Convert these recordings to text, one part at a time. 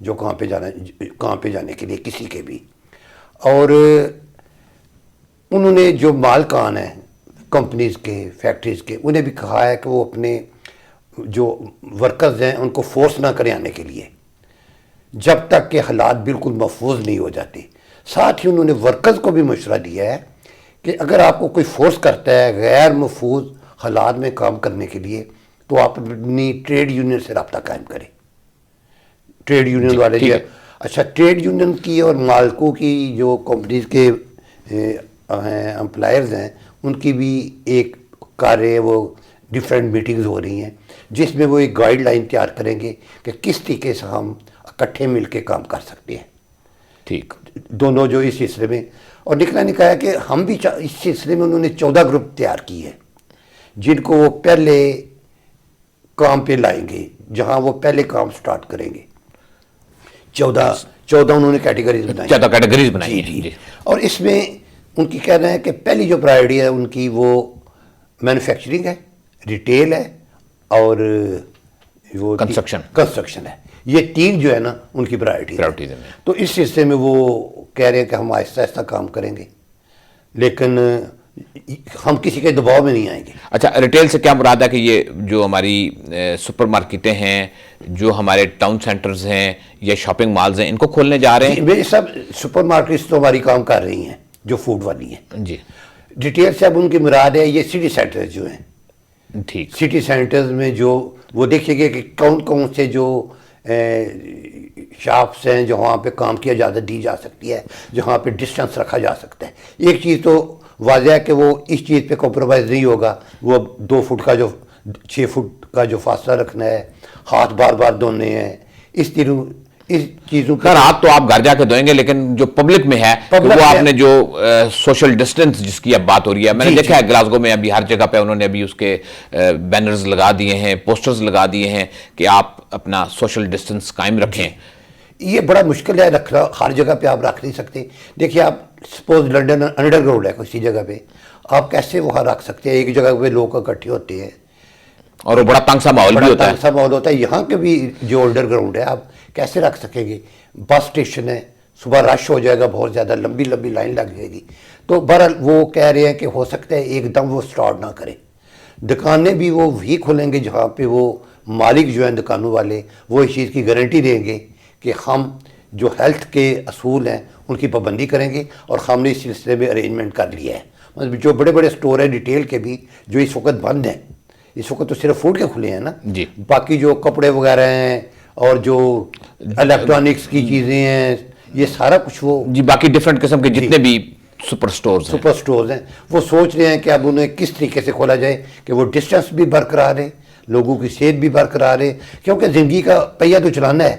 جو کام پہ جانے کے لیے کسی کے بھی. اور انہوں نے جو مالکان ہیں کمپنیز کے فیکٹریز کے انہیں بھی کہا ہے کہ وہ اپنے جو ورکرز ہیں ان کو فورس نہ کریں آنے کے لیے جب تک کہ حالات بالکل محفوظ نہیں ہو جاتے. ساتھ ہی انہوں نے ورکرز کو بھی مشورہ دیا ہے کہ اگر آپ کو کوئی فورس کرتا ہے غیر محفوظ حالات میں کام کرنے کے لیے تو آپ اپنی ٹریڈ یونین سے رابطہ قائم کریں. ٹریڈ یونین والے جو اچھا ٹریڈ یونین کی اور مالکوں کی جو کمپنیز کے امپلائرز ہیں ان کی بھی ایک کارے وہ ڈفرینٹ میٹنگز ہو رہی ہیں جس میں وہ ایک گائیڈ لائن تیار کریں گے کہ کس طریقے سے ہم اکٹھے مل کے کام کر سکتے ہیں. ٹھیک. دونوں جو اس سلسلے میں اور نکلا نے کہا کہ ہم بھی اس سلسلے میں انہوں نے 14 گروپ تیار کی ہے جن کو وہ پہلے کام پہ لائیں گے جہاں وہ پہلے کام سٹارٹ کریں گے. 14 انہوں نے کیٹیگریز بنائی. 14 کیٹیگریز بنائی. جی. اور اس میں ان کی کہنا ہے کہ پہلی جو پرائرٹی ہے ان کی وہ مینوفیکچرنگ ہے, ریٹیل ہے اور وہ کنسٹرکشن ہے. یہ 3 جو ہے نا ان کی پرائرٹی ہے. تو اس سلسلے میں وہ کہہ رہے ہیں کہ ہم آہستہ آہستہ کام کریں گے لیکن ہم کسی کے دباؤ میں نہیں آئیں گے. اچھا, ریٹیل سے کیا مراد ہے کہ یہ جو ہماری سپر مارکیٹیں ہیں, جو ہمارے ٹاؤن سینٹرز ہیں یا شاپنگ مالز ہیں, ان کو کھولنے جا رہے ہیں؟ میرے سب سپر مارکیٹس تو ہماری کام کر رہی ہیں جو فوڈ والی ہیں. جی. ریٹیل سے اب ان کی مراد ہے یہ سٹی سینٹرز جو ہیں. ٹھیک. سٹی سینٹرز میں جو وہ دیکھیے گے کہ کون سے جو شاپس ہیں جو وہاں پہ کام کی اجازت دی جا سکتی ہے, جہاں پہ ڈسٹنس رکھا جا سکتا ہے. ایک چیز تو واضح ہے کہ وہ اس چیز پہ کمپرومائز نہیں ہوگا, وہ 2 فٹ کا جو 6 فٹ کا جو فاصلہ رکھنا ہے, ہاتھ بار بار دھونے ہیں, اس چیزوں سر ہاتھ تو آپ گھر جا کے دھوئیں گے لیکن جو پبلک میں ہے وہ آپ نے جو سوشل ڈسٹنس جس کی اب بات ہو رہی ہے, میں نے دیکھا ہے گلاسگو میں ابھی ہر جگہ پہ انہوں نے ابھی اس کے بینرز لگا دیے ہیں, پوسٹرز لگا دیے ہیں کہ آپ اپنا سوشل ڈسٹنس قائم رکھیں. یہ بڑا مشکل ہے رکھنا, ہر جگہ پہ آپ رکھ نہیں سکتے. دیکھیے آپ سپوز لنڈن انڈر گراؤنڈ ہے کسی جگہ پہ, آپ کیسے وہاں رکھ سکتے ہیں؟ ایک جگہ پہ لوگ اکٹھے ہوتے ہیں اور وہ بڑا تنگ سا ماحول بھی ہوتا ہے. یہاں کے بھی جو انڈر گراؤنڈ ہے آپ کیسے رکھ سکیں گے؟ بس اسٹیشن ہے, صبح رش ہو جائے گا, بہت زیادہ لمبی لائن لگ جائے گی. تو بہرحال وہ کہہ رہے ہیں کہ ہو سکتا ہے ایک دم وہ سٹارٹ نہ کریں. دکانیں بھی وہ وہی کھولیں گے جہاں پہ وہ مالک جو ہیں دکانوں والے وہ اس چیز کی گارنٹی دیں گے کہ ہم جو ہیلتھ کے اصول ہیں ان کی پابندی کریں گے, اور ہم نے اس سلسلے میں ارینجمنٹ کر لیا ہے. مطلب جو بڑے بڑے سٹور ہیں ریٹیل کے بھی جو اس وقت بند ہیں, اس وقت تو صرف فوڈ کے کھلے ہیں نا, جی, باقی جو کپڑے وغیرہ ہیں اور جو الیکٹرانکس کی چیزیں ہیں یہ سارا کچھ وہ جی باقی ڈفرینٹ قسم کے جتنے بھی سپر سٹورز ہیں وہ سوچ رہے ہیں کہ اب انہیں کس طریقے سے کھولا جائے کہ وہ ڈسٹنس بھی برقرار ہے, لوگوں کی صحت بھی برقرار ہے, کیونکہ زندگی کا پہیہ تو چلانا ہے.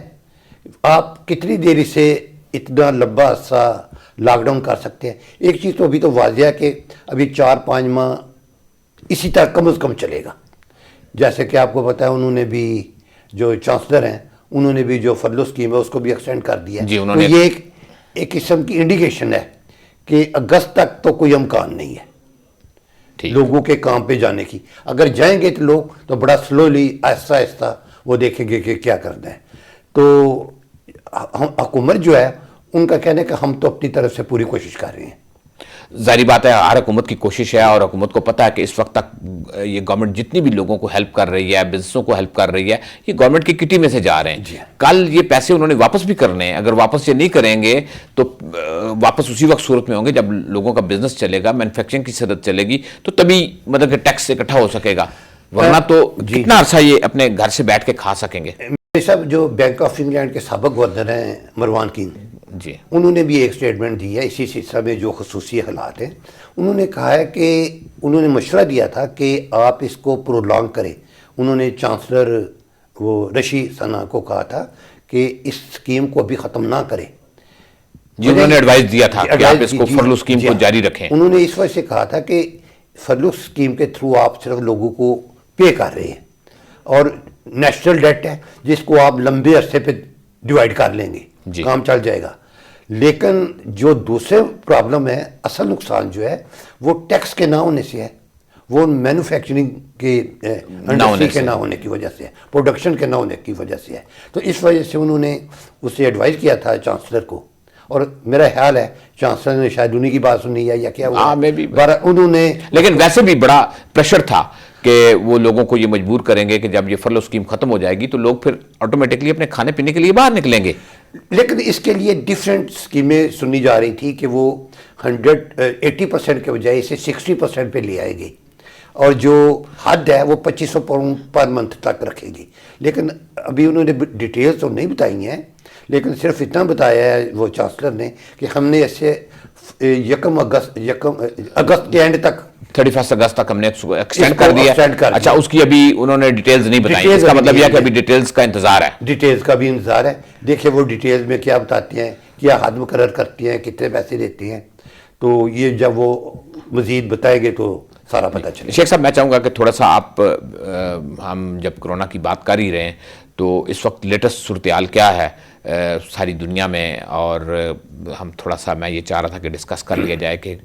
آپ کتنی دیر سے اتنا لمبا عرصہ لاک ڈاؤن کر سکتے ہیں؟ ایک چیز تو ابھی تو واضح ہے کہ ابھی 4-5 ماہ اسی طرح کم از کم چلے گا. جیسے کہ آپ کو پتہ ہے انہوں نے بھی جو چانسلر ہیں انہوں نے بھی جو فضل اسکیم ہے اس کو بھی ایکسٹینڈ کر دیا. تو یہ ایک قسم کی انڈیکیشن ہے کہ اگست تک تو کوئی امکان نہیں ہے لوگوں کے کام پہ جانے کی. اگر جائیں گے تو لوگ تو بڑا سلولی آہستہ آہستہ وہ دیکھیں گے کہ کیا کرنا ہے. تو حکومت جو ہے ان کا کہنا ہے کہ ہم تو اپنی طرف سے پوری کوشش کر رہے ہیں. ظاہری بات ہے ہر حکومت کی کوشش ہے, اور حکومت کو پتہ ہے کہ اس وقت تک یہ گورنمنٹ جتنی بھی لوگوں کو ہیلپ کر رہی ہے, بزنسوں کو ہیلپ کر رہی ہے, یہ گورنمنٹ کی کٹی میں سے جا رہے ہیں. کل یہ پیسے انہوں نے واپس بھی کرنے ہیں, اگر واپس یہ نہیں کریں گے تو واپس اسی وقت صورت میں ہوں گے جب لوگوں کا بزنس چلے گا, مینوفیکچرنگ کی صنعت چلے گی, تو تبھی مطلب کہ ٹیکس اکٹھا ہو سکے گا, ورنہ تو کتنا عرصہ یہ اپنے گھر سے بیٹھ کے کھا سکیں گے. صاحب جو بینک آف انگلینڈ کے سابق گورنر ہیں مروان کین جی, انہوں نے بھی ایک سٹیٹمنٹ دی ہے اسی سلسلے میں جو خصوصی حالات ہیں. انہوں نے کہا ہے کہ انہوں نے مشورہ دیا تھا کہ آپ اس کو پرولانگ کریں. انہوں نے چانسلر وہ رشی سنا کو کہا تھا کہ اس اسکیم کو ابھی ختم نہ کریں. جی انہوں نے ایڈوائز دیا تھا کہ آپ اس کو فرلو اسکیم کو جاری رکھیں. انہوں نے اس وجہ سے کہا تھا کہ فرلو اسکیم کے تھرو آپ صرف لوگوں کو پے کر رہے ہیں, اور نیشنل ڈیٹ ہے جس کو آپ لمبے عرصے پہ ڈیوائیڈ کر لیں گے, کام چل جائے گا. لیکن جو دوسرے پرابلم ہے, اصل نقصان جو ہے وہ ٹیکس کے نہ ہونے سے ہے. وہ مینوفیکچرنگ کے انڈسٹری کے نہ ہونے کی وجہ سے ہے, پروڈکشن کے نہ ہونے کی وجہ سے ہے. تو اس وجہ سے انہوں نے اسے ایڈوائز کیا تھا چانسلر کو, اور میرا خیال ہے چانسلر نے شاید انہیں کی بات سنی ہے یا کیا ہوا, انہوں نے. لیکن ویسے بھی بڑا پریشر تھا کہ وہ لوگوں کو یہ مجبور کریں گے کہ جب یہ فرلو اسکیم ختم ہو جائے گی تو لوگ پھر آٹومیٹکلی اپنے کھانے پینے کے لیے باہر نکلیں گے. لیکن اس کے لیے ڈیفرنٹ اسکیمیں سنی جا رہی تھی کہ وہ 80% کے بجائے اسے 60% پہ لے آئے گی, اور جو حد ہے وہ 2500 پاؤنڈ پر منتھ تک رکھے گی. لیکن ابھی انہوں نے ڈیٹیلز تو نہیں بتائی ہیں, لیکن صرف اتنا بتایا ہے وہ چانسلر نے کہ ہم نے اسے 1 اگست کے اینڈ تک 31 اگست تک ہم نے ایکسٹینڈ کر دیا. اچھا, اس کی ابھی انہوں نے ڈیٹیلز نہیں بتائی, اس کا مطلب یہ ہے کہ ابھی ڈیٹیلز کا انتظار ہے. ڈیٹیلز کا بھی انتظار ہے. دیکھیں وہ ڈیٹیلز میں کیا بتاتے ہیں, کیا حد مقرر کرتی ہیں, کتنے پیسے دیتے ہیں, تو یہ جب وہ مزید بتائیں گے تو سارا پتہ چلے. شیخ صاحب میں چاہوں گا کہ تھوڑا سا آپ, ہم جب کرونا کی بات کر ہی رہے ہیں تو اس وقت لیٹسٹ صورتحال کیا ہے ساری دنیا میں, اور ہم تھوڑا سا, میں یہ چاہ رہا تھا کہ ڈسکس کر لیا جائے کہ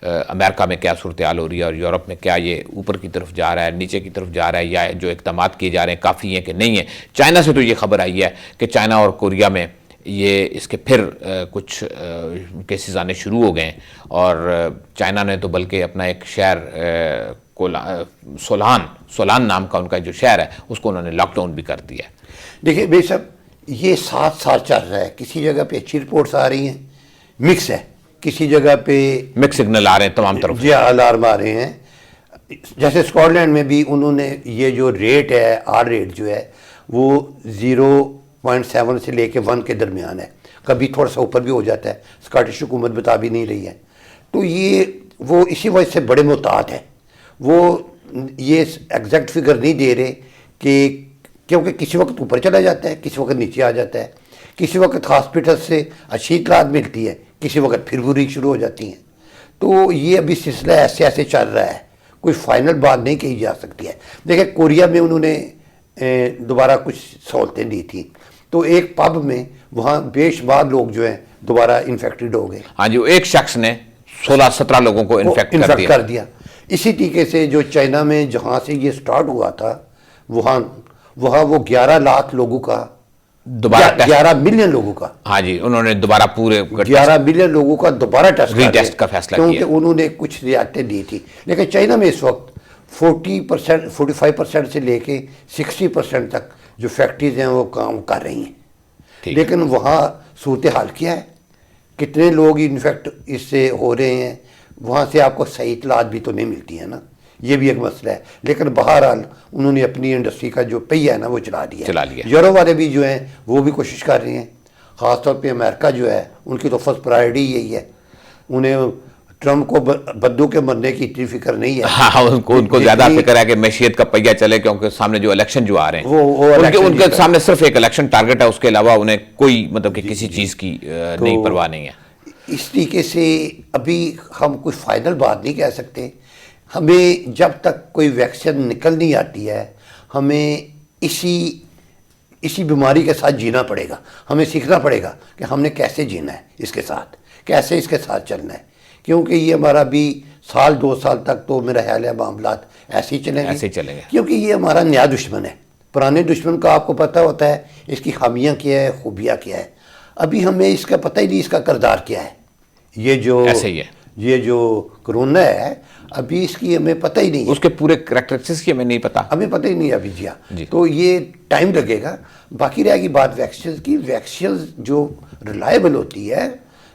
امریکہ میں کیا صورتحال ہو رہی ہے اور یورپ میں کیا یہ اوپر کی طرف جا رہا ہے, نیچے کی طرف جا رہا ہے, یا جو اقدامات کیے جا رہے ہیں کافی ہیں کہ نہیں ہیں. چائنا سے تو یہ خبر آئی ہے کہ چائنا اور کوریا میں یہ اس کے پھر کچھ کیسز آنے شروع ہو گئے ہیں, اور چائنا نے تو بلکہ اپنا ایک شہر سولان نام کا ان کا جو شہر ہے اس کو انہوں نے لاک ڈاؤن بھی کر دیا ہے. دیکھیں بے شک یہ 7 سال چل رہا ہے, کسی جگہ پہ اچھی رپورٹس آ رہی ہیں, مکس ہے, کسی جگہ پہ مکس سگنل آ رہے ہیں تمام طرف, جی الارم آ رہے ہیں. جیسے اسکاٹ لینڈ میں بھی انہوں نے یہ جو ریٹ ہے, آر ریٹ جو ہے وہ 0.7 سے لے کے 1 کے درمیان ہے, کبھی تھوڑا سا اوپر بھی ہو جاتا ہے, اسکاٹش حکومت بتا بھی نہیں رہی ہے. تو یہ وہ اسی وجہ سے بڑے محتاط ہیں, وہ یہ ایگزیکٹ فگر نہیں دے رہے کہ کیونکہ کسی وقت اوپر چلا جاتا ہے, کسی وقت نیچے آ جاتا ہے, کسی وقت ہاسپٹل سے اچھی اطلاعات ملتی ہے, کسی وقت پھر بری شروع ہو جاتی ہیں. تو یہ ابھی سلسلہ ایسے چل رہا ہے, کوئی فائنل بات نہیں کہی جا سکتی ہے. دیکھیں کوریا میں انہوں نے دوبارہ کچھ سہولتیں دی تھیں, تو ایک پب میں وہاں بے شمار لوگ جو ہیں دوبارہ انفیکٹڈ ہو گئے. ہاں جی, ایک شخص نے 16-17 لوگوں کو انفیکٹ کر دیا. اسی طریقے سے جو چائنا میں جہاں سے یہ سٹارٹ ہوا تھا وہاں وہ 11 لاکھ لوگوں کا, دوبارہ 11 ملین لوگوں کا, ہاں جی, انہوں نے دوبارہ پورے 11 ملین لوگوں کا دوبارہ ٹیسٹ کا فیصلہ کیا, کیونکہ انہوں نے کچھ رعایتیں دی تھی. لیکن چائنا میں اس وقت 45% سے لے کے 60% تک جو فیکٹریز ہیں وہ کام کر رہی ہیں. لیکن وہاں صورتحال کیا ہے, کتنے لوگ انفیکٹ اس سے ہو رہے ہیں, وہاں سے آپ کو صحیح اطلاعات بھی تو نہیں ملتی ہیں نا, یہ بھی ایک مسئلہ ہے. لیکن بہرحال انہوں نے اپنی انڈسٹری کا جو پہیہ ہے نا وہ چلا لیا. یورپ والے بھی جو ہیں وہ بھی کوشش کر رہے ہیں, خاص طور پہ امریکہ جو ہے ان کی تو فرسٹ پرائرٹی یہی ہے. انہیں ٹرمپ کو بدو کے مرنے کی اتنی فکر نہیں ہے. ہاں, ان کو زیادہ فکر ہے کہ معیشت کا پہیہ چلے, کیونکہ سامنے جو الیکشن جو آ رہے ہیں ان کے سامنے صرف ایک الیکشن ٹارگٹ ہے, اس کے علاوہ انہیں کوئی مطلب کہ کسی چیز کی نہیں پرواہ نہیں ہے. اس طریقے سے ابھی ہم کوئی فائنل بات نہیں کہہ سکتے. ہمیں جب تک کوئی ویکسین نکل نہیں آتی ہے ہمیں اسی بیماری کے ساتھ جینا پڑے گا. ہمیں سیکھنا پڑے گا کہ ہم نے کیسے جینا ہے اس کے ساتھ, کیسے اس کے ساتھ چلنا ہے, کیونکہ یہ ہمارا بھی 1-2 سال تک تو میرا خیال ہے معاملات ایسے ہی چلیں گے, کیونکہ یہ ہمارا نیا دشمن ہے. پرانے دشمن کا آپ کو پتہ ہوتا ہے اس کی خامیاں کیا ہے, خوبیاں کیا ہے. ابھی ہمیں اس کا پتہ ہی نہیں اس کا کردار کیا ہے. یہ جو کرونا ہے ابھی اس کی ہمیں پتہ ہی نہیں ہے, اس کے پورے کریکٹرسٹکس کی ہمیں نہیں پتہ, ہمیں پتہ ہی نہیں ابھی. جی تو یہ ٹائم لگے گا. باقی رہے گی بات ویکسین کی. ویکسین جو ریلائبل ہوتی ہے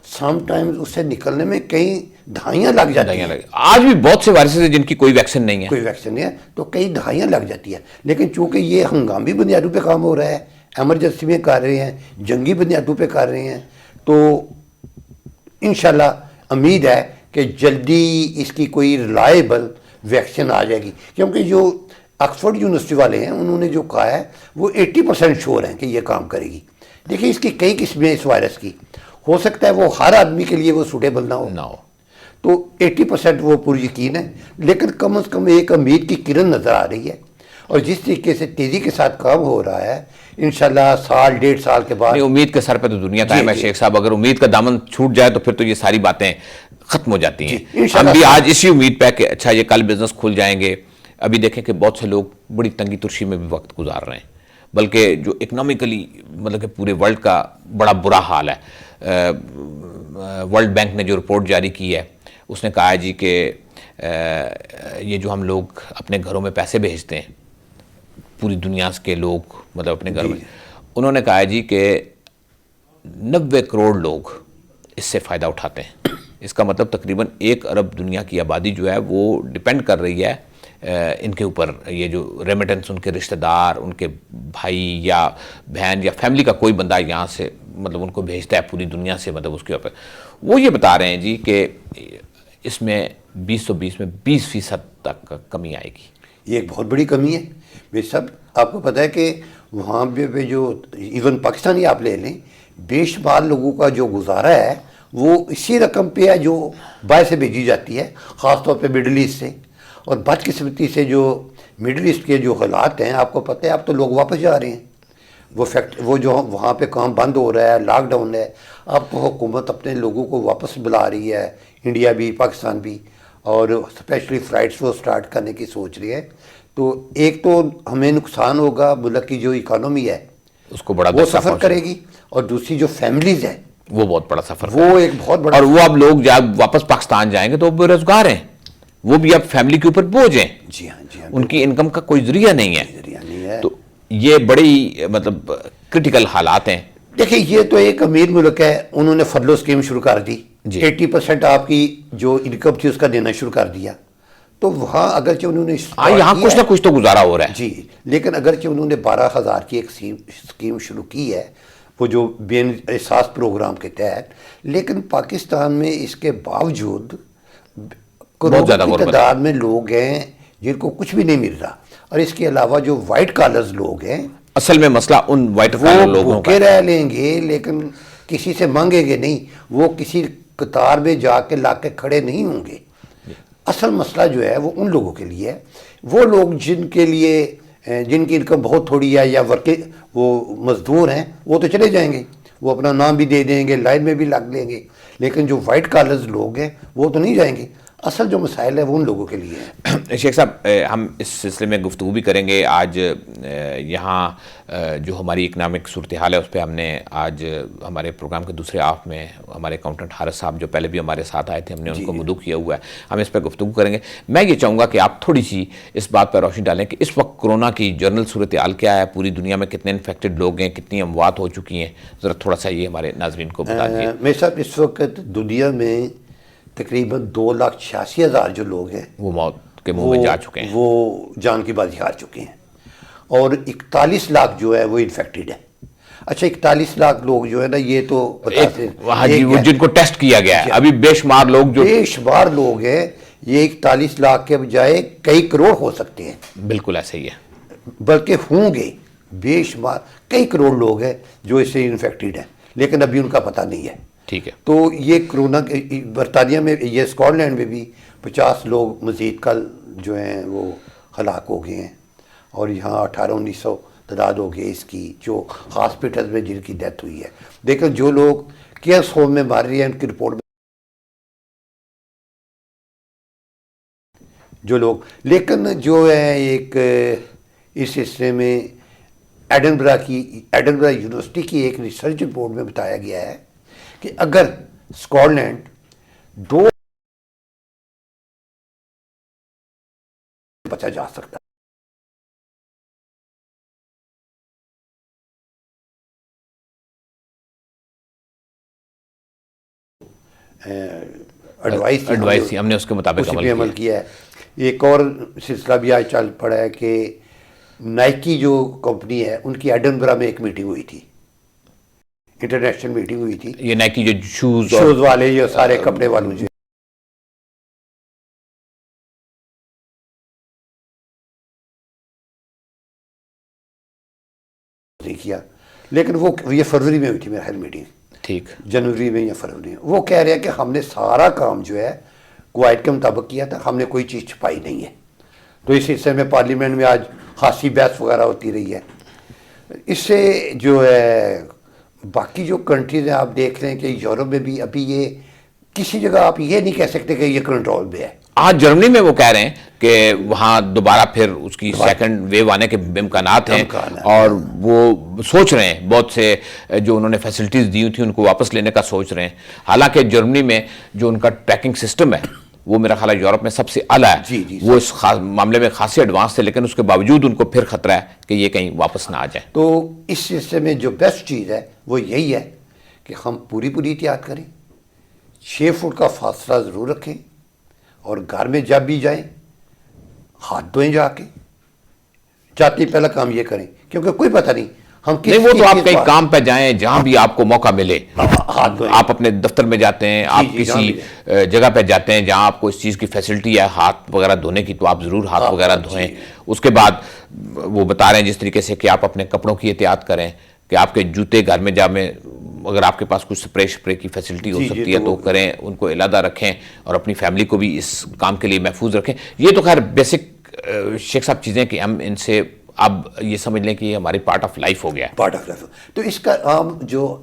سم ٹائمز اس سے نکلنے میں کئی دہائیاں لگ جاتی ہیں. آج بھی بہت سے وائرسز ہیں جن کی کوئی ویکسین نہیں ہے, تو کئی دہائیاں لگ جاتی ہیں. لیکن چونکہ یہ ہنگامی بنیادوں پہ کام ہو رہا ہے, ایمرجنسی میں کر رہے ہیں, جنگی بنیادوں پہ کر رہے ہیں, تو انشاءاللہ امید ہے کہ جلدی اس کی کوئی ریلائبل ویکسین آ جائے گی. کیونکہ جو آکسفورڈ یونیورسٹی والے ہیں انہوں نے جو کہا ہے وہ 80% شور ہیں کہ یہ کام کرے گی. دیکھیں اس کی کئی قسمیں اس وائرس کی, ہو سکتا ہے وہ ہر آدمی کے لیے وہ سوٹیبل نہ ہو, تو 80% وہ پوری یقین ہے. لیکن کم از کم ایک امید کی کرن نظر آ رہی ہے. اور جس طریقے سے تیزی کے ساتھ کام ہو رہا ہے انشاءاللہ سال ڈیڑھ سال کے بعد امید کے سر پہ تو دنیا قائم ہے شیخ صاحب. اگر امید کا دامن چھوٹ جائے تو پھر تو یہ ساری باتیں ختم ہو جاتی ہیں. ہم بھی آج اسی امید پہ کہ اچھا یہ کل بزنس کھل جائیں گے. ابھی دیکھیں کہ بہت سے لوگ بڑی تنگی ترشی میں بھی وقت گزار رہے ہیں, بلکہ جو اکنامکلی مطلب کہ پورے ورلڈ کا بڑا برا حال ہے. ورلڈ بینک نے جو رپورٹ جاری کی ہے اس نے کہا ہے جی کہ یہ جو ہم لوگ اپنے گھروں میں پیسے بھیجتے ہیں, پوری دنیا کے لوگ مطلب اپنے گھر میں, انہوں نے کہا ہے جی کہ 90 کروڑ لوگ اس سے فائدہ اٹھاتے ہیں. اس کا مطلب تقریباً 1 ارب دنیا کی آبادی جو ہے وہ ڈیپینڈ کر رہی ہے ان کے اوپر. یہ جو ریمیٹنس ان کے رشتہ دار, ان کے بھائی یا بہن یا فیملی کا کوئی بندہ یہاں سے مطلب ان کو بھیجتا ہے پوری دنیا سے, مطلب اس کے اوپر وہ یہ بتا رہے ہیں جی کہ اس میں 2020 میں 20% تک کمی آئے گی. یہ ایک بہت بڑی کمی ہے. بے سب آپ کو پتہ ہے کہ وہاں پہ جو ایون پاکستانی آپ لے لیں, بے شمار لوگوں کا جو گزارا ہے وہ اسی رقم پہ ہے جو باہر سے بھیجی جاتی ہے, خاص طور پہ مڈل ایسٹ سے. اور بدقسمتی سے جو مڈل ایسٹ کے جو حالات ہیں آپ کو پتہ ہے اب تو لوگ واپس جا رہے ہیں. وہ جو وہاں پہ کام بند ہو رہا ہے, لاک ڈاؤن ہے, اب تو حکومت اپنے لوگوں کو واپس بلا رہی ہے, انڈیا بھی پاکستان بھی, اور اسپیشلی فلائٹس وہ سٹارٹ کرنے کی سوچ رہی ہے. تو ایک تو ہمیں نقصان ہوگا, ملک کی جو اکانومی ہے اس کو بڑا وہ سفر کرے گی, اور دوسری جو فیملیز ہیں وہ بہت بڑا سفر, وہ ایک بہت بڑا, اور وہ اب لوگ جب واپس پاکستان جائیں گے تو بے روزگار ہیں, وہ بھی اب فیملی کے اوپر بوجھ ہیں. جی ہاں جی ہاں, ان کی انکم کا کوئی ذریعہ نہیں ہے. ذریعہ نہیں ہے. تو یہ بڑی مطلب کرٹیکل حالات ہیں. دیکھیں یہ تو ایک امیر ملک ہے, انہوں نے فضل اسکیم شروع کر دی, 80% آپ کی جو انکم تھی اس کا دینا شروع کر دیا. تو وہاں اگرچہ انہوں نے یہاں کچھ نہ کچھ تو گزارا ہو رہا ہے جی, لیکن اگرچہ انہوں نے 12,000 کی ایک اسکیم شروع کی ہے وہ جو بین احساس پروگرام کے تحت, لیکن پاکستان میں اس کے باوجود کروڑوں کی تعداد میں لوگ ہیں جن کو کچھ بھی نہیں مل رہا. اور اس کے علاوہ جو وائٹ کالرز لوگ ہیں, اصل میں مسئلہ ان وائٹ کالر لوگوں کا, وہ رہ لیں گے لیکن کسی سے مانگیں گے نہیں, وہ کسی قطار میں جا کے لا کے کھڑے نہیں ہوں گے. اصل مسئلہ جو ہے وہ ان لوگوں کے لیے ہے, وہ لوگ جن کے لیے جن کی انکم بہت تھوڑی ہے یا وہ مزدور ہیں وہ تو چلے جائیں گے, وہ اپنا نام بھی دے دیں گے, لائن میں بھی لگ لیں گے, لیکن جو وائٹ کالرز لوگ ہیں وہ تو نہیں جائیں گے. اصل جو مسائل ہے وہ ان لوگوں کے لیے ہے. شیخ صاحب ہم اس سلسلے میں گفتگو بھی کریں گے. آج یہاں جو ہماری اکنامک صورتحال ہے اس پہ ہم نے آج ہمارے پروگرام کے دوسرے آف میں ہمارے اکاؤنٹنٹ حارث صاحب جو پہلے بھی ہمارے ساتھ آئے تھے, ہم نے ان کو مدعو کیا ہوا ہے, ہم اس پہ گفتگو کریں گے. میں یہ چاہوں گا کہ آپ تھوڑی سی اس بات پر روشنی ڈالیں کہ اس وقت کرونا کی جنرل صورتحال کیا ہے, پوری دنیا میں کتنے انفیکٹڈ لوگ ہیں, کتنی اموات ہو چکی ہیں, ذرا تھوڑا سا یہ ہمارے ناظرین کو بتا دیجیے. میرے صاحب اس وقت دنیا میں تقریباً 2,86,000 جو لوگ ہیں وہ موت کے منہ میں جا چکے ہیں, وہ جان کی بازی ہار چکے ہیں, اور 41 لاکھ جو ہے وہ انفیکٹڈ ہے. اچھا 41 لاکھ لوگ جو ہے نا یہ تو جن کو ٹیسٹ کیا گیا ہے, ابھی بے شمار لوگ جو بے شمار لوگ ہیں, یہ 41 لاکھ کے بجائے کئی کروڑ ہو سکتے ہیں. بالکل ایسے ہی ہے, بلکہ ہوں گے بے شمار کئی کروڑ لوگ ہیں جو اس سے انفیکٹڈ ہیں, لیکن ابھی ان کا پتہ نہیں ہے. ٹھیک ہے. تو یہ کرونا برطانیہ میں, یہ اسکاٹ لینڈ میں بھی 50 لوگ مزید کل جو ہیں وہ ہلاک ہو گئے ہیں, اور یہاں 1800-1900 تعداد ہو گئی اس کی جو ہاسپٹل میں جن کی ڈیتھ ہوئی ہے. لیکن جو لوگ کیئرس ہوم میں مار رہی ہیں ان کی رپورٹ میں جو لوگ, لیکن جو ہے ایک اس سلسلے میں ایڈنبرا یونیورسٹی کی ایک ریسرچ رپورٹ میں بتایا گیا ہے کہ اگر اسکاٹ لینڈ 2 بچا جا سکتا ایڈوائس ہم نے اس کے مطابق عمل کیا ہے. ایک اور سلسلہ بھی آج چل پڑا ہے کہ نائکی جو کمپنی ہے ان کی ایڈنبرا میں ایک میٹنگ ہوئی تھی, انٹرنیشنل میٹنگ ہوئی تھی. یہ نائکی جو شوز والے, یہ سارے کپڑے والوں جو نہیں کیا, لیکن وہ یہ فروری میں ہوئی تھی میرا خیال میٹنگ, ٹھیک جنوری میں یا فروری میں. وہ کہہ رہے ہیں کہ ہم نے سارا کام جو ہے قواعد کے مطابق کیا تھا, ہم نے کوئی چیز چھپائی نہیں ہے. تو اس سلسلے میں پارلیمنٹ میں آج خاصی بحث وغیرہ ہوتی رہی ہے. اس سے جو ہے باقی جو کنٹریز ہیں آپ دیکھ لیں کہ یورپ میں بھی ابھی یہ کسی جگہ آپ یہ نہیں کہہ سکتے کہ یہ کنٹرول میں ہے. آج جرمنی میں وہ کہہ رہے ہیں کہ وہاں دوبارہ پھر اس کی سیکنڈ ویو آنے کے امکانات ہیں اور وہ سوچ رہے ہیں بہت سے جو انہوں نے فیسلٹیز دی تھیں ان کو واپس لینے کا سوچ رہے ہیں. حالانکہ جرمنی میں جو ان کا ٹریکنگ سسٹم ہے وہ میرا خیال ہے یورپ میں سب سے اعلیٰ ہے. وہ اس معاملے میں خاصی ایڈوانس تھے لیکن اس کے باوجود ان کو پھر خطرہ ہے کہ یہ کہیں واپس نہ آ جائیں. تو اس سلسلے میں جو بیسٹ چیز ہے وہ یہی ہے کہ ہم پوری احتیاط کریں, 6 فٹ کا فاصلہ ضرور رکھیں, اور گھر میں جب بھی جائیں ہاتھ دھوئیں جا کے. جاتے پہلا کام یہ کریں کیونکہ کوئی پتہ نہیں ہم نہیں, وہ تو آپ کہیں کام پہ جائیں جہاں بھی آپ کو موقع ملے, آپ اپنے دفتر میں جاتے ہیں, آپ کسی جگہ پہ جاتے ہیں جہاں آپ کو اس چیز کی فیسلٹی ہے ہاتھ وغیرہ دھونے کی, تو آپ ضرور ہاتھ وغیرہ دھوئیں. اس کے بعد وہ بتا رہے ہیں جس طریقے سے کہ آپ اپنے کپڑوں کی احتیاط کریں, کہ آپ کے جوتے گھر میں جا میں اگر آپ کے پاس کچھ سپرے کی فیسلٹی ہو سکتی ہے تو کریں, ان کو علیحدہ رکھیں اور اپنی فیملی کو بھی اس کام کے لیے محفوظ رکھیں. یہ تو خیر بیسک شیخ صاحب چیزیں کہ ہم ان سے اب یہ سمجھ لیں کہ یہ ہماری پارٹ آف لائف ہو گیا ہے. Part of life. تو اس کا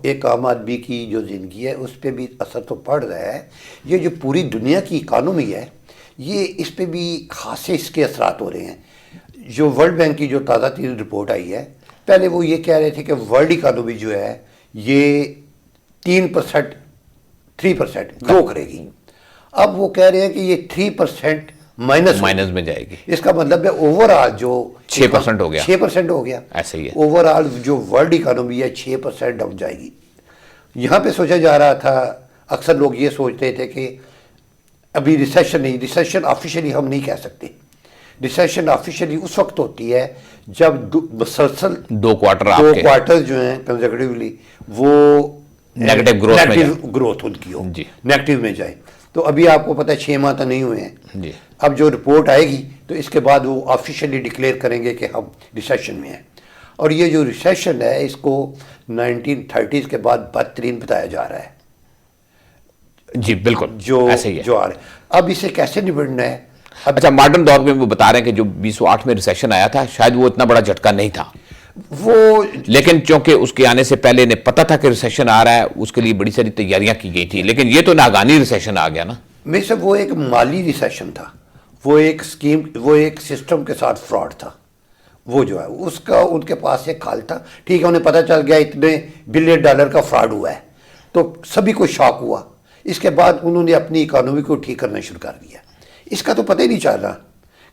ایک عام آدمی کی جو زندگی ہے اس پہ بھی اثر تو پڑ رہا ہے. یہ جو پوری دنیا کی اکانومی ہے یہ اس پہ بھی خاصے اس کے اثرات ہو رہے ہیں. جو ورلڈ بینک کی جو تازہ ترین رپورٹ آئی ہے, پہلے وہ یہ کہہ رہے تھے کہ ورلڈ اکانومی جو ہے یہ 3% گرو کرے گی. اب وہ کہہ رہے ہیں کہ یہ 3% مائنس میں جائے گی. اس کا مطلب ہے اوور آل جو 6% ہو گیا, 6% ہو گیا. ایسا ہی ہے. اوور آل جو ورلڈ اکانومی ہے 6% ڈاؤن جائے گی. یہاں پہ سوچا جا رہا تھا, اکثر لوگ یہ سوچتے تھے کہ ابھی ریسیشن نہیں, ریسیشن آفیشلی ہم نہیں کہہ سکتے. ریسیشن آفیشلی اس وقت ہوتی ہے جب مسلسل 2 کوارٹر جو ہیں کنزیکٹیولی وہ نیگیٹو گروتھ ان کی ہو, جی نیگیٹو میں جائے. تو ابھی آپ کو پتہ ہے 6 ماہ تو نہیں ہوئے ہیں جی. اب جو رپورٹ آئے گی تو اس کے بعد وہ آفیشلی ڈکلیئر کریں گے کہ ہم ریسیشن میں ہیں. اور یہ جو ریسیشن ہے اس کو 1930s کے بعد بدترین بتایا جا رہا ہے. جی بالکل جو ایسے ہی ہے. جو آ رہے اب اسے کیسے نبڑنا ہے. اچھا, ماڈرن دور میں وہ بتا رہے ہیں کہ جو 2008 میں ریسیشن آیا تھا شاید وہ اتنا بڑا جھٹکا نہیں تھا, وہ لیکن چونکہ اس کے آنے سے پہلے انہیں پتہ تھا کہ ریسیشن آ رہا ہے, اس کے لیے بڑی ساری تیاریاں کی گئی تھی, لیکن یہ تو ناگہانی ریسیشن آ گیا نا. میں سے وہ ایک مالی ریسیشن تھا, وہ ایک اسکیم, وہ ایک سسٹم کے ساتھ فراڈ تھا. وہ جو ہے اس کا ان کے پاس ایک حال تھا, ٹھیک ہے, انہیں پتہ چل گیا اتنے $1 بلین کا فراڈ ہوا ہے تو سبھی کو شاک ہوا. اس کے بعد انہوں نے اپنی اکانومی کو ٹھیک کرنا شروع کر دیا. اس کا تو پتہ ہی نہیں چل رہا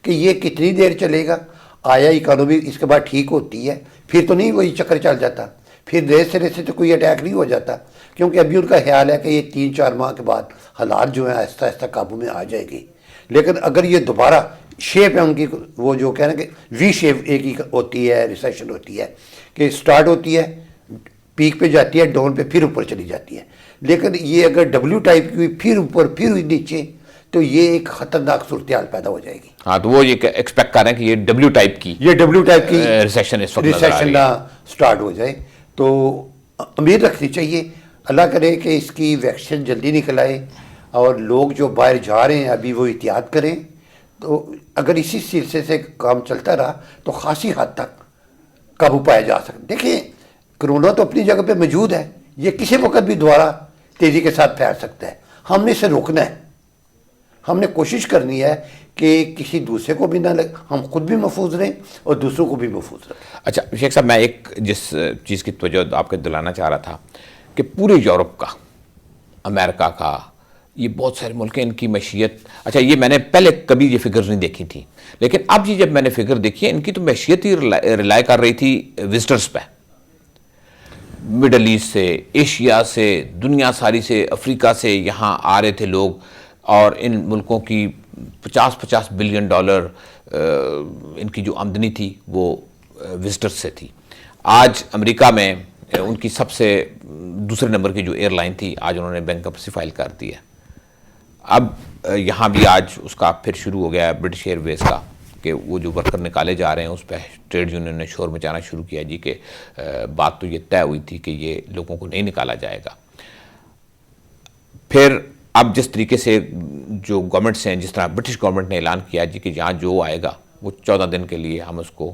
کہ یہ کتنی دیر چلے گا. آیا اکانومی اس کے بعد ٹھیک ہوتی ہے پھر تو نہیں وہی چکر چل جاتا, پھر دیر سے تو کوئی اٹیک نہیں ہو جاتا, کیونکہ ابھی ان کا خیال ہے کہ یہ 3-4 ماہ کے بعد حالات جو ہیں آہستہ آہستہ قابو میں آ جائے گی. لیکن اگر یہ دوبارہ شیپ ہے ان کی, وہ جو کہنا کہ وی شیپ ایک ہی ہوتی ہے, ریسیشن ہوتی ہے کہ سٹارٹ ہوتی ہے, پیک پہ جاتی ہے, ڈاؤن پہ پھر اوپر چلی جاتی ہے. لیکن یہ اگر ڈبلیو ٹائپ کی ہوئی پھر اوپر پھر نیچے تو یہ ایک خطرناک صورتحال پیدا ہو جائے گی. ہاں, تو وہ یہ ایکسپیکٹ کر رہے ہیں کہ یہ ڈبلیو ٹائپ کی ریسیشن اس وقت ریسیشن نہ سٹارٹ ہو جائے. تو امید رکھنی چاہیے, اللہ کرے کہ اس کی ویکسین جلدی نکل آئے اور لوگ جو باہر جا رہے ہیں ابھی وہ احتیاط کریں. تو اگر اسی سلسلے سے کام چلتا رہا تو خاصی حد تک قابو پایا جا سکتا. دیکھیں کرونا تو اپنی جگہ پہ موجود ہے, یہ کسی وقت بھی دوبارہ تیزی کے ساتھ پھیل سکتا ہے. ہم نے اسے روکنا ہے, ہم نے کوشش کرنی ہے کہ کسی دوسرے کو بھی نہ لگے, ہم خود بھی محفوظ رہیں اور دوسروں کو بھی محفوظ رہیں. اچھا شیخ صاحب, میں ایک جس چیز کی توجہ آپ کو دلانا چاہ رہا تھا کہ پورے یورپ کا, امریکہ کا, یہ بہت سارے ملک ہیں, ان کی معیشت, اچھا یہ میں نے پہلے کبھی یہ فگر نہیں دیکھی تھی, لیکن اب یہ جب میں نے فگر دیکھی ہے ان کی تو معیشت ہی ریلائی کر رہی تھی وزٹرز پہ. مڈل ایسٹ سے, ایشیا سے, دنیا ساری سے, افریقہ سے یہاں آ رہے تھے لوگ, اور ان ملکوں کی $50 بلین ان کی جو آمدنی تھی وہ وزٹرز سے تھی. آج امریکہ میں ان کی سب سے دوسرے نمبر کی جو ایئر لائن تھی آج انہوں نے بینکرپسی فائل کر دی ہے. اب یہاں بھی آج اس کا پھر شروع ہو گیا ہے برٹش ایئر ویز کا, کہ وہ جو ورکر نکالے جا رہے ہیں اس پہ ٹریڈ یونین نے شور مچانا شروع کیا جی کہ بات تو یہ طے ہوئی تھی کہ یہ لوگوں کو نہیں نکالا جائے گا. پھر اب جس طریقے سے جو گورنمنٹس ہیں, جس طرح برٹش گورنمنٹ نے اعلان کیا جی کہ جہاں جو آئے گا وہ 14 دن کے لیے ہم اس کو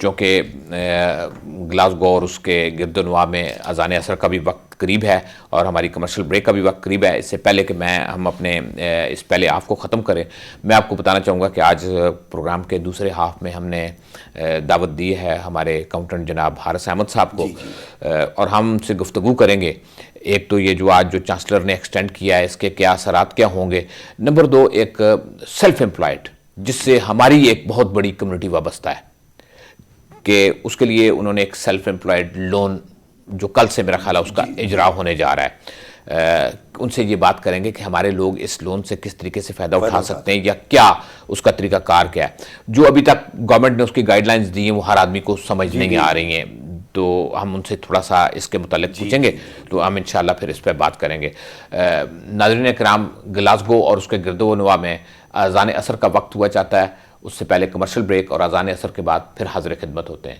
چونکہ گلاسگو اور اس کے گرد و نواح میں اذان عصر کا بھی وقت قریب ہے اور ہماری کمرشل بریک کا بھی وقت قریب ہے، اس سے پہلے کہ ہم اپنے اس پہلے ہاف کو ختم کریں، میں آپ کو بتانا چاہوں گا کہ آج پروگرام کے دوسرے ہاف میں ہم نے دعوت دی ہے ہمارے اکاؤنٹنٹ جناب حارث احمد صاحب کو، اور ہم ان سے گفتگو کریں گے ایک تو یہ جو آج جو چانسلر نے ایکسٹینڈ کیا ہے اس کے کیا اثرات کیا ہوں گے، نمبر 2 ایک سیلف امپلائڈ جس سے ہماری ایک بہت بڑی کمیونٹی وابستہ ہے کہ اس کے لیے انہوں نے ایک سیلف امپلائڈ لون جو کل سے میرا خیال ہے اس کا اجرا ہونے جا رہا ہے، ان سے یہ بات کریں گے کہ ہمارے لوگ اس لون سے کس طریقے سے فائدہ اٹھا سکتے ہیں یا کیا اس کا طریقہ کار کیا ہے، جو ابھی تک گورنمنٹ نے اس کی گائیڈ لائنز دی ہیں وہ ہر آدمی کو سمجھ نہیں آ رہی ہیں، تو ہم ان سے تھوڑا سا اس کے متعلق پوچھیں گے، تو ہم انشاءاللہ پھر اس پہ بات کریں گے۔ ناظرین اکرام، گلاسگو اور اس کے گرد و نواح میں اذان عصر کا وقت ہوا چاہتا ہے، اس سے پہلے کمرشل بریک اور اذان عصر کے بعد پھر حاضر خدمت ہوتے ہیں۔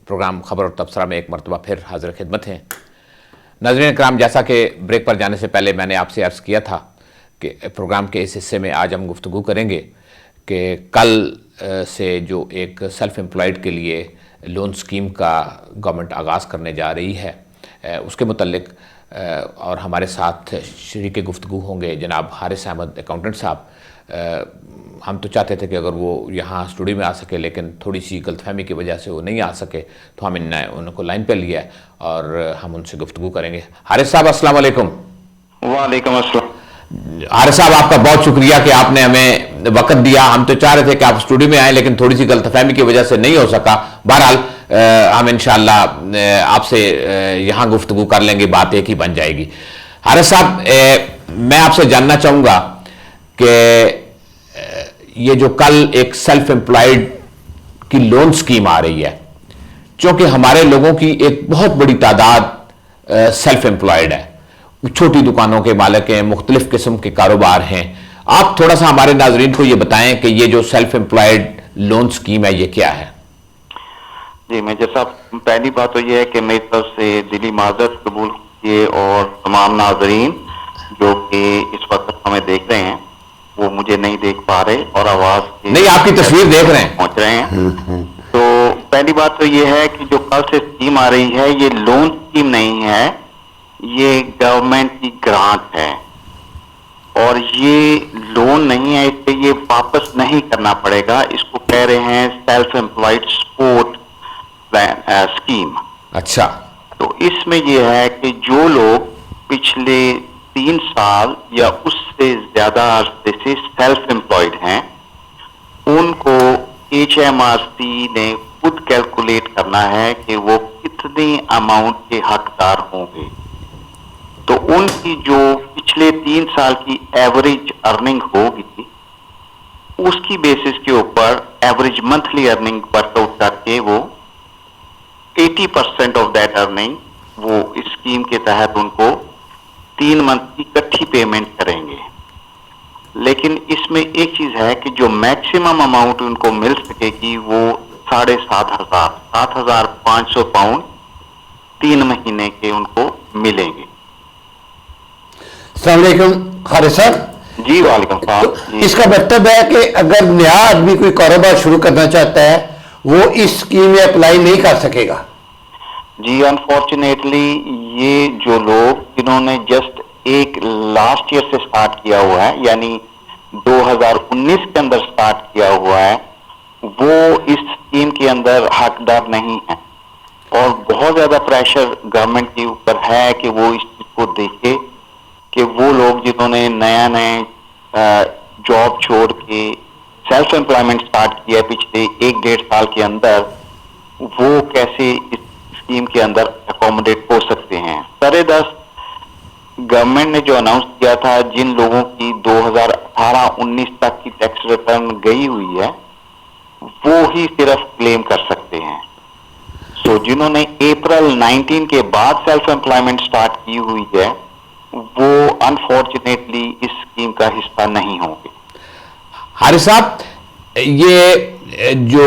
پروگرام خبر اور تبصرہ میں ایک مرتبہ پھر حاضر خدمت ہیں۔ ناظرین اکرام، جیسا کہ بریک پر جانے سے پہلے میں نے آپ سے عرض کیا تھا کہ پروگرام کے اس حصے میں آج ہم گفتگو کریں گے کہ کل سے جو ایک سیلف امپلائڈ کے لیے لون سکیم کا گورنمنٹ آغاز کرنے جا رہی ہے اس کے متعلق، اور ہمارے ساتھ شریک گفتگو ہوں گے جناب حارث احمد اکاؤنٹنٹ صاحب۔ ہم تو چاہتے تھے کہ اگر وہ یہاں اسٹوڈیو میں آ سکے، لیکن تھوڑی سی غلط فہمی کی وجہ سے وہ نہیں آ سکے، تو ہم ان کو لائن پہ لیا ہے اور ہم ان سے گفتگو کریں گے۔ حارث صاحب السلام علیکم۔ وعلیکم السلام۔ حارث صاحب، آپ کا بہت شکریہ کہ آپ نے ہمیں وقت دیا، ہم تو چاہ رہے تھے کہ آپ اسٹوڈیو میں آئیں لیکن تھوڑی سی غلط فہمی کی وجہ سے نہیں ہو سکا۔ بہرحال ہم انشاءاللہ آپ سے یہاں گفتگو کر لیں گے، بات ایک ہی بن جائے گی۔ حارث صاحب، میں آپ سے جاننا چاہوں گا کہ یہ جو کل ایک سیلف امپلائڈ کی لون سکیم آ رہی ہے، چونکہ ہمارے لوگوں کی ایک بہت بڑی تعداد سیلف امپلائڈ ہے، چھوٹی دکانوں کے مالک ہیں، مختلف قسم کے کاروبار ہیں، آپ تھوڑا سا ہمارے ناظرین کو یہ بتائیں کہ یہ جو سیلف امپلائڈ لون سکیم ہے یہ کیا ہے؟ جی، میں جیسا پہلی بات تو یہ ہے کہ میری طرف سے دلی معذرت قبول کیے، اور تمام ناظرین جو کہ اس وقت ہمیں دیکھ رہے ہیں وہ مجھے نہیں دیکھ پا رہے اور آواز نہیں، آپ کی تصویر دیکھ رہے ہیں، پہنچ رہے ہیں۔ تو پہلی بات تو یہ ہے کہ جو کل سے اسکیم آ رہی ہے یہ لون اسکیم نہیں ہے، یہ گورنمنٹ کی گرانٹ ہے، اور یہ لون نہیں ہے، اس سے یہ واپس نہیں کرنا پڑے گا۔ اس کو کہہ رہے ہیں سیلف امپلائڈ سپورٹ اسکیم۔ اچھا، تو اس میں یہ ہے کہ جو لوگ پچھلے 3 سال یا اس سے زیادہ عرصے سے سیلف امپلائڈ ہیں، ان کو HMRC نے خود کیلکولیٹ کرنا ہے کہ وہ کتنی اماؤنٹ کے حقدار ہوں گے۔ تو ان کی جو پچھلے 3 سال کی ایوریج ارننگ ہوگی، اس کی بیسس کے اوپر average monthly earning work out کر کے وہ 80% آف دیٹ ارننگ وہ اس اسکیم کے تحت ان کو 3 منتھ کی اکٹھی پیمنٹ کریں گے۔ لیکن اس میں ایک چیز ہے کہ جو میکسیمم اماؤنٹ ان کو مل سکے گی وہ 7,500 پاؤنڈ 3 مہینے کے ان کو ملیں گے۔ السلام علیکم حارث صاحب۔ جی وعلیکم السلام۔ جی اس کا مطلب ہے کہ اگر نیا آدمی کوئی کاروبار شروع کرنا چاہتا ہے وہ اس اسکیم میں اپلائی نہیں کر سکے گا؟ جی، انفارچونیٹلی یہ جو لوگ جنہوں نے جسٹ ایک لاسٹ ایئر سے سٹارٹ کیا ہوا ہے، یعنی 2019 کے اندر سٹارٹ کیا ہوا ہے، وہ اس اسکیم کے اندر حقدار نہیں ہیں، اور بہت زیادہ پریشر گورنمنٹ کے اوپر ہے کہ وہ اس چیز کو دیکھے کہ وہ لوگ جنہوں نے نئے جاب چھوڑ کے سیلف امپلائمنٹ سٹارٹ کیا ہے پچھلے 1-1.5 سال کے اندر، وہ کیسے اس اسکیم کے اندر اکوموڈیٹ ہو سکتے ہیں۔ سر دست گورنمنٹ نے جو اناؤنس کیا تھا، جن لوگوں کی 2018-19 تک کی ٹیکس ریٹرن گئی ہوئی ہے وہ ہی صرف کلیم کر سکتے ہیں۔ سو جنہوں نے اپریل 19 کے بعد سیلف امپلائمنٹ سٹارٹ کی ہوئی ہے وہ انفارچونیٹلی اس اسکیم کا حصہ نہیں ہوں گے۔ حارث صاحب، یہ جو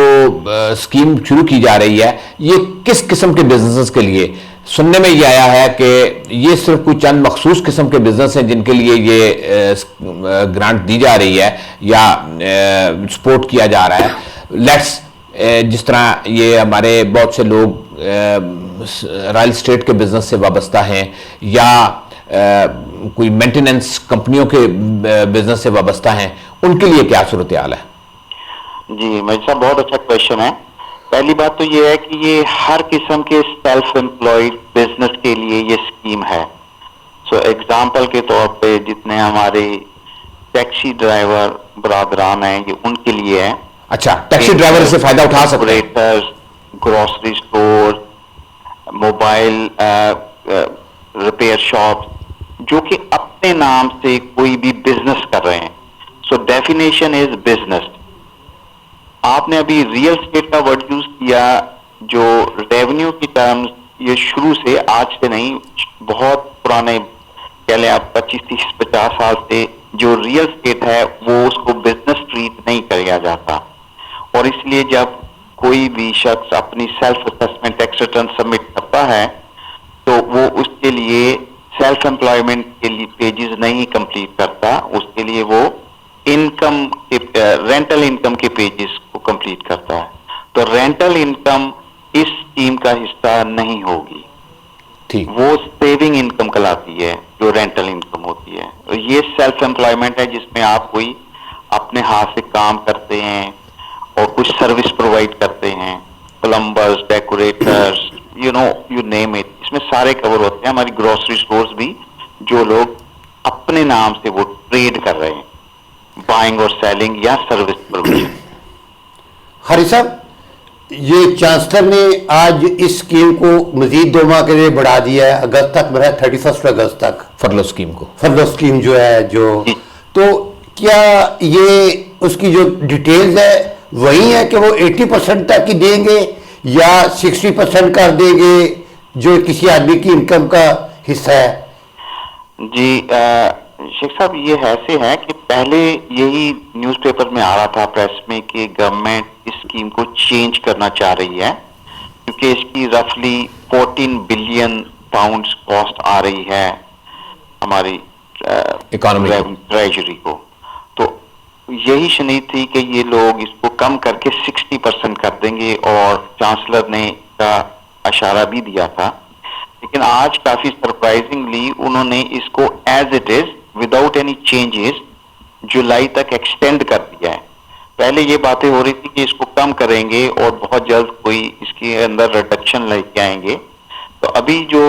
اسکیم شروع کی جا رہی ہے یہ کس قسم کے بزنسز کے لیے؟ سننے میں یہ آیا ہے کہ یہ صرف کوئی چند مخصوص قسم کے بزنس ہیں جن کے لیے یہ گرانٹ دی جا رہی ہے یا سپورٹ کیا جا رہا ہے. لیٹس جس طرح یہ ہمارے بہت سے لوگ رائل اسٹیٹ کے بزنس سے وابستہ ہیں یا کوئی مینٹیننس کمپنیوں کے بزنس سے وابستہ ہیں، ان کے لیے کیا صورتحال ہے؟ جی مجھے صاحب بہت اچھا کویشچن ہے. پہلی بات تو یہ ہے کہ یہ ہر قسم کے سیلف امپلائڈ بزنس کے لیے یہ اسکیم ہے. سو ایگزامپل کے طور پہ جتنے ہمارے ٹیکسی ڈرائیور برادران ہیں یہ ان کے لیے ہے. اچھا، ٹیکسی ڈرائیور سے فائدہ اٹھا سکتے ہیں؟ Grocery store, mobile repair shop جو کہ اپنے نام سے کوئی بھی بزنس کر رہے ہیں. سو ڈیفینیشن از بزنس. آپ نے ابھی ریئل اسٹیٹ کا ورڈ یوز کیا، جو ریونیو کی ٹرمز یہ شروع سے آج سے نہیں، بہت پرانے کہہ لیں آپ 25-30-50 سال سے جو ریئل اسٹیٹ ہے وہ اس کو بزنس ٹریٹ نہیں کیا جاتا. اور اس لیے جب کوئی بھی شخص اپنی self assessment tax return submit کرتا ہے تو وہ اس کے لیے سیلف امپلائمنٹ کے لیے پیجز نہیں کمپلیٹ کرتا، اس کے لیے وہ انکم رینٹل انکم کے پیجز کو کمپلیٹ کرتا ہے. تو رینٹل انکم اس اسکیم کا حصہ نہیں ہوگی. ٹھیک، وہ سیونگ انکم کہلاتی ہے جو رینٹل انکم ہوتی ہے. یہ سیلف امپلائمنٹ ہے جس میں آپ کوئی اپنے ہاتھ سے کام کرتے ہیں اور کچھ سروس پرووائڈ کرتے ہیں، پلمبرز، ڈیکوریٹرز، یو نیم اٹ. اس میں سارے کور ہوتے ہیں. ہماری گروسری اسٹورز بھی جو لوگ اپنے نام سے وہ ٹریڈ کر رہے ہیں، بائنگ اور سیلنگ یا سروس پروویژن. حارث صاحب، یہ چانسلر نے آج اس اسکیم کو مزید 2 ماہ کے لیے بڑھا دیا ہے، اگست تک، میرا 31 اگست تک فرلو اسکیم کو. فرلو اسکیم جو ہے تو کیا یہ اس کی جو ڈیٹیلز ہے وہی ہے کہ وہ 80% تک ہی دیں گے یا 60% کر دیں گے جو کسی آدمی کی انکم کا حصہ ہے؟ جی شیخ صاحب، یہ ایسے ہے کہ پہلے یہی نیوز پیپر میں آ رہا تھا، پریس میں، کہ گورنمنٹ اس اسکیم کو چینج کرنا چاہ رہی ہے کیونکہ اس کی رفلی 14 بلین پاؤنڈز کاسٹ آ رہی ہے ہماری اکانومی ٹریجری کو. تو یہی شنید تھی کہ یہ لوگ اس کو کم کر کے 60% کر دیں گے، اور چانسلر نے کا اشارہ بھی دیا تھا. لیکن آج کافی سرپرائزنگلی انہوں نے اس کو as it is without any changes جولائی تک ایکسٹینڈ کر دیا ہے. پہلے یہ باتیں ہو رہی تھی کہ اس کو کم کریں گے اور بہت جلد کوئی اس کے اندر ریڈکشن لے کے آئیں گے. تو ابھی جو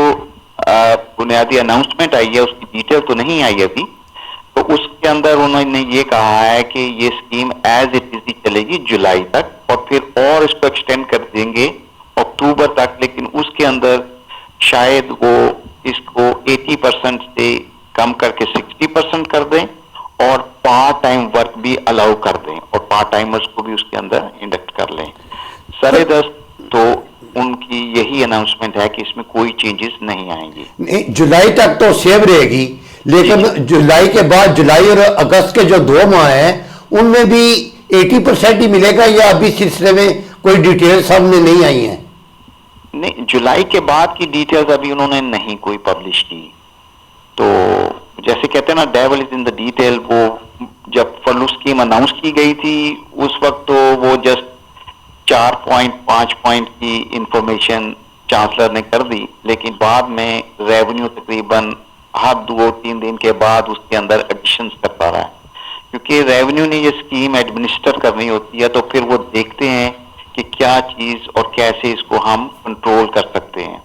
بنیادی اناؤنسمنٹ آئی ہے اس کی ڈیٹیل تو نہیں آئی ابھی. تو اس کے اندر انہوں نے یہ کہا ہے کہ یہ اسکیم ایز اٹ از ہی چلے گی جولائی تک، اور پھر اور اس کو ایکسٹینڈ کر دیں گے اکتوبر تک. لیکن اس کے اندر شاید وہ اس کو 80% سے کم کر کے 60% کر دیں اور پارٹ ٹائم ورک بھی الاؤ کر دیں اور پارٹ ٹائمرز کو بھی اس کے اندر انڈکٹ کر لیں. سر دست تو ان کی یہی اناؤنسمنٹ ہے کہ اس میں کوئی چینجز نہیں آئیں گی. جولائی تک تو سیو رہے گی، لیکن جولائی کے بعد جولائی اور اگست کے جو 2 ماہ ہیں ان میں بھی 80% ہی ملے گا یا ابھی سلسلے میں کوئی ڈیٹیل سامنے نہیں آئی ہیں؟ نہیں، جولائی کے بعد کی ڈیٹیلز ابھی انہوں نے نہیں کوئی پبلش کی. تو جیسے کہتے ہیں نا، dual is in the detail. وہ جب فرلو اسکیم اناؤنس کی گئی تھی اس وقت تو وہ جسٹ 4.5 پوائنٹ کی انفارمیشن چانسلر نے کر دی، لیکن بعد میں ریونیو تقریباً ہر 2-3 دن کے بعد اس کے اندر ایڈیشنز کرتا رہا ہے. کیونکہ ریونیو نے یہ اسکیم ایڈمنسٹر کرنی ہوتی ہے تو پھر وہ دیکھتے ہیں کہ کیا چیز اور کیسے اس کو ہم کنٹرول کر سکتے ہیں.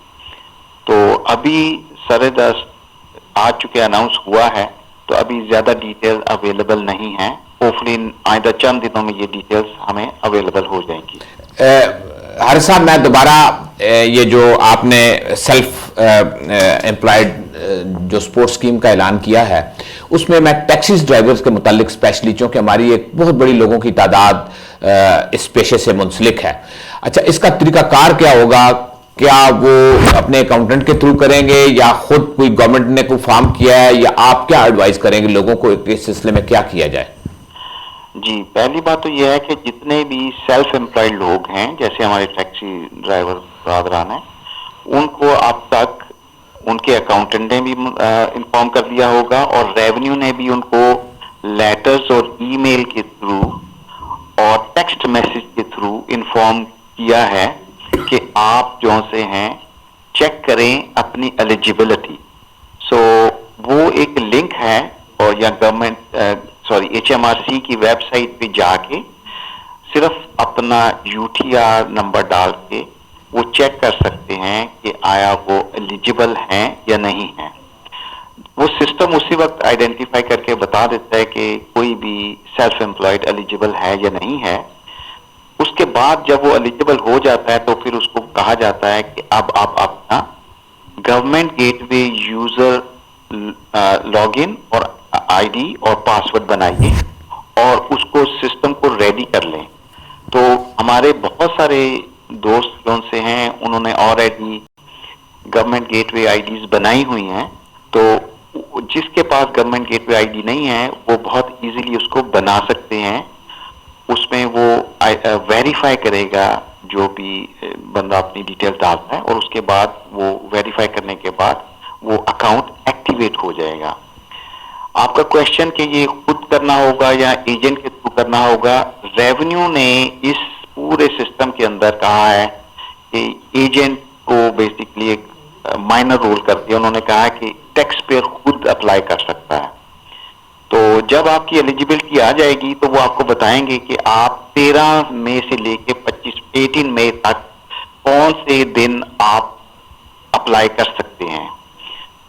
تو ابھی سر دست آ چکے، اناؤنس ہوا ہے، تو ابھی زیادہ ڈیٹیل اویلیبل نہیں ہیں. ہوپفلی آئندہ چند دنوں میں یہ ڈیٹیلز ہمیں اویلیبل ہو جائیں گی. حارث صاحب، میں دوبارہ یہ جو آپ نے سیلف امپلائڈ جو سپورٹ اسکیم کا اعلان کیا ہے اس میں میں ٹیکسیز ڈرائیورز کے متعلق اسپیشلی، چونکہ ہماری ایک بہت بڑی لوگوں کی تعداد اس پیشے سے منسلک ہے. اچھا، اس کا طریقہ کار کیا ہوگا؟ کیا وہ اپنے اکاؤنٹنٹ کے تھرو کریں گے یا خود کوئی گورنمنٹ نے کوئی فارم کیا ہے، یا آپ کیا ایڈوائز کریں گے لوگوں کو اس سلسلے میں کیا کیا جائے؟ جی پہلی بات تو یہ ہے کہ جتنے بھی سیلف امپلائڈ لوگ ہیں جیسے ہمارے ٹیکسی ڈرائیور برادران ہیں ان کو اب تک ان کے اکاؤنٹنٹ نے بھی انفارم کر دیا ہوگا اور ریونیو نے بھی ان کو لیٹرز اور ای میل کے تھرو اور ٹیکسٹ میسج کے تھرو انفارم کیا ہے کہ آپ جو سے ہیں چیک کریں اپنی ایلیجیبلٹی. سو وہ ایک لنک ہے اور یا گورنمنٹ HMRC کی ویب سائٹ پہ جا کے صرف اپنا UTR نمبر ڈال کے وہ چیک کر سکتے ہیں کہ آیا وہ ایلیجیبل ہیں یا نہیں ہیں. وہ سسٹم اسی وقت آئیڈینٹیفائی کر کے بتا دیتا ہے کہ کوئی بھی سیلف امپلائڈ ایلیجیبل ہے یا نہیں ہے. اس کے بعد جب وہ ایلیجیبل ہو جاتا ہے تو پھر اس کو کہا جاتا ہے کہ اب آپ اپنا government gateway user log in اور ID اور پاسورڈ بنائیے اور اس کو سسٹم کو ریڈی کر لیں. تو ہمارے بہت سارے دوست جو سے ہیں انہوں نے آلریڈی گورنمنٹ گیٹ وے IDs بنائی ہوئی ہیں. تو جس کے پاس گورنمنٹ گیٹ وے ID نہیں ہے وہ بہت ایزیلی اس کو بنا سکتے ہیں. اس میں وہ ویریفائی کرے گا جو بھی بندہ اپنی ڈیٹیل ڈالتا ہے اور اس کے بعد وہ ویریفائی کرنے کے بعد وہ اکاؤنٹ ایکٹیویٹ ہو جائے گا. آپ کا کوشچن کہ یہ خود کرنا ہوگا یا ایجنٹ کے تھرو کرنا ہوگا, ریونیو نے اس پورے سسٹم کے اندر کہا ہے کہ ایجنٹ کو بیسکلی ایک مائنر رول کر دیا. انہوں نے کہا کہ ٹیکس پیئر خود اپلائی کر سکتا ہے. تو جب آپ کی ایلیجیبلٹی آ جائے گی تو وہ آپ کو بتائیں گے کہ آپ 13 مئی سے لے کے 18 مئی تک کون سے دن آپ اپلائی کر سکتے ہیں.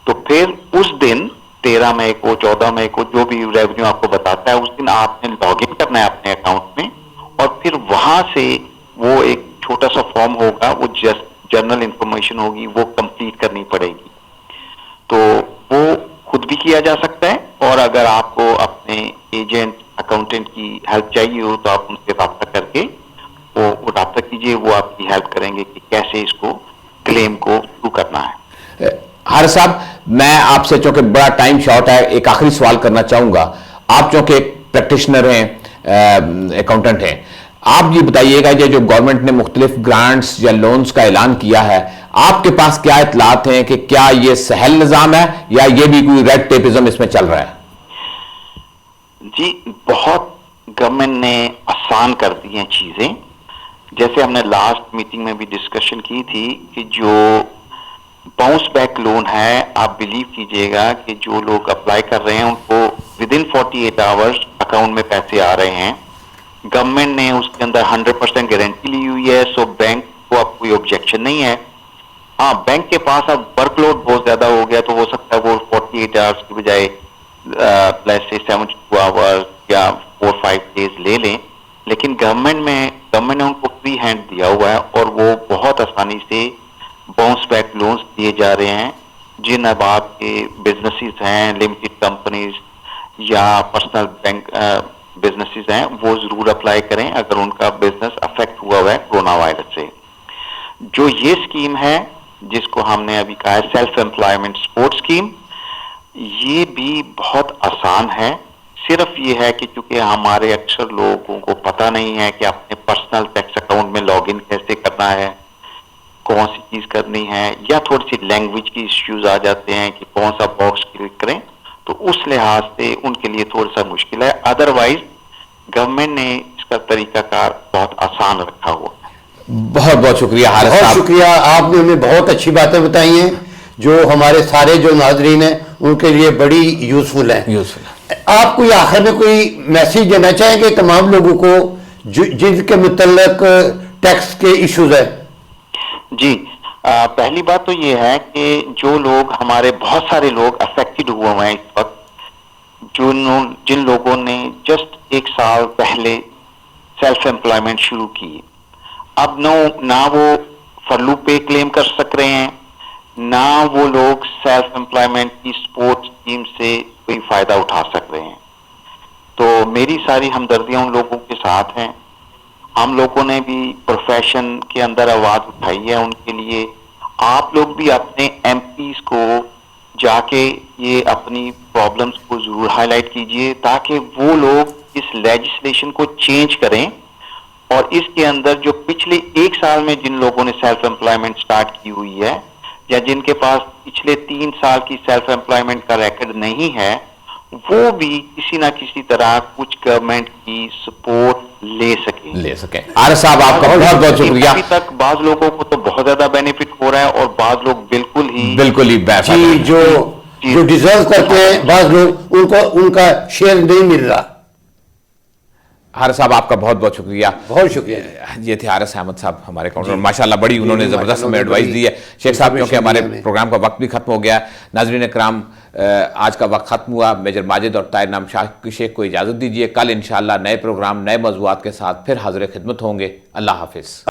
تو پھر اس دن 13 مئی کو 14 مئی کو جو بھی ریونیو آپ کو بتاتا ہے اس دن آپ نے لاگ ان کرنا ہے اپنے اکاؤنٹ میں اور پھر وہاں سے وہ ایک چھوٹا سا فارم ہوگا, وہ جنرل انفارمیشن ہوگی, وہ کمپلیٹ کرنی پڑے گی. تو وہ خود بھی کیا جا سکتا ہے اور اگر آپ کو اپنے ایجنٹ اکاؤنٹنٹ کی ہیلپ چاہیے ہو تو آپ ان سے رابطہ کر کے وہ رابطہ کیجیے, وہ آپ کی ہیلپ کریں گے کہ کیسے اس کو کلیم کو شروع کرنا ہے. حارث صاحب, میں آپ سے چونکہ بڑا ٹائم شارٹ ہے ایک آخری سوال کرنا چاہوں گا. آپ چونکہ ایک پریکٹیشنر ہیں, اکاؤنٹنٹ ہیں, آپ یہ بتائیے گا یہ جو گورنمنٹ نے مختلف گرانٹس یا لونز کا اعلان کیا ہے, آپ کے پاس کیا اطلاعات ہیں کہ کیا یہ سہل نظام ہے یا یہ بھی کوئی ریڈ ٹیپزم اس میں چل رہا ہے؟ جی بہت گورنمنٹ نے آسان کر دی ہیں چیزیں. جیسے ہم نے لاسٹ میٹنگ میں بھی ڈسکشن کی تھی کہ جو باؤنس بیک لون ہے, آپ بلیو کیجئے گا کہ جو لوگ اپلائی کر رہے ہیں ان کو ود ان 48 آورز اکاؤنٹ میں پیسے آ رہے ہیں. گورنمنٹ نے اس کے اندر 100% گارنٹی لی ہوئی ہے. سو بینک کو اب کوئی آبجیکشن نہیں ہے. ہاں بینک کے پاس اب ورک لوڈ بہت زیادہ ہو گیا تو ہو سکتا ہے وہ 48 آورز کی بجائے لیٹس سے 72 آورز یا 4-5 ڈیز لے لیں. لیکن گورنمنٹ نے ان کو فری ہینڈ دیا ہوا ہے اور وہ بہت آسانی سے باؤنس بیک لونز دیے جا رہے ہیں. جن اب آپ کے بزنسز ہیں, لمیٹڈ کمپنیز یا پرسنل بینک بزنسز ہیں, وہ ضرور اپلائی کریں اگر ان کا بزنس افیکٹ ہوا ہے کورونا وائرس سے. جو یہ اسکیم ہے جس کو ہم نے ابھی کہا ہے سیلف امپلائمنٹ سپورٹ اسکیم, یہ بھی بہت آسان ہے. صرف یہ ہے کہ چونکہ ہمارے اکثر لوگوں کو پتہ نہیں ہے کہ اپنے پرسنل ٹیکس اکاؤنٹ میں لاگ ان کیسے کرنا ہے, کون سی چیز کرنی ہے, یا تھوڑی سی لینگویج کی ایشوز آ جاتے ہیں کہ کون سا باکس کلک کریں, تو اس لحاظ سے ان کے لیے تھوڑا سا مشکل ہے. ادروائز گورنمنٹ نے اس کا طریقہ کار بہت آسان رکھا ہوا ہے. بہت بہت شکریہ حارث صاحب. بہت شکریہ, آپ نے ہمیں بہت اچھی باتیں بتائی ہیں جو ہمارے سارے جو ناظرین ہیں ان کے لیے بڑی یوزفل ہیں. آپ کوئی آخر میں کوئی میسیج دینا چاہیں گے تمام لوگوں کو جن کے متعلق ٹیکس کے ایشوز ہیں؟ جی پہلی بات تو یہ ہے کہ جو لوگ ہمارے بہت سارے لوگ افیکٹڈ ہوئے ہیں اس وقت, جن لوگوں نے جسٹ 1 سال پہلے سیلف امپلائمنٹ شروع کی, اب نہ وہ فرلو پے کلیم کر سک رہے ہیں, نہ وہ لوگ سیلف امپلائمنٹ کی سپورٹ اسکیم سے کوئی فائدہ اٹھا سک رہے ہیں. تو میری ساری ہمدردیاں ان لوگوں کے ساتھ ہیں. ہم لوگوں نے بھی پروفیشن کے اندر آواز اٹھائی ہے ان کے لیے. آپ لوگ بھی اپنے MPs کو جا کے یہ اپنی پرابلمس کو ضرور ہائی لائٹ کیجئے تاکہ وہ لوگ اس لیجسلیشن کو چینج کریں اور اس کے اندر جو پچھلے 1 سال میں جن لوگوں نے سیلف امپلائمنٹ سٹارٹ کی ہوئی ہے یا جن کے پاس پچھلے 3 سال کی سیلف امپلائمنٹ کا ریکارڈ نہیں ہے وہ بھی کسی نہ کسی طرح کچھ گورنمنٹ کی سپورٹ لے سکیں. عارف صاحب آپ کا بہت بہت شکریہ. ابھی تک بعض لوگوں کو تو بہت زیادہ بینیفٹ ہو رہا ہے اور بعض لوگ بالکل ہی جی جو ڈیزرو کرتے ہیں بعض لوگ ان کا شیئر نہیں مل رہا. حارث صاحب آپ کا بہت بہت شکریہ. بہت شکریہ. یہ تھے حارث احمد صاحب ہمارے کاؤنسلر ماشاءاللہ بڑی انہوں نے زبردست ہمیں ایڈوائز دی ہے. شیخ صاحب کیونکہ ہمارے پروگرام کا وقت بھی ختم ہو گیا. ناظرین اکرام آج کا وقت ختم ہوا. میجر ماجد اور طاہر نام شاہ شیخ کو اجازت دیجیے. کل انشاءاللہ نئے پروگرام نئے موضوعات کے ساتھ پھر حاضر خدمت ہوں گے. اللہ حافظ.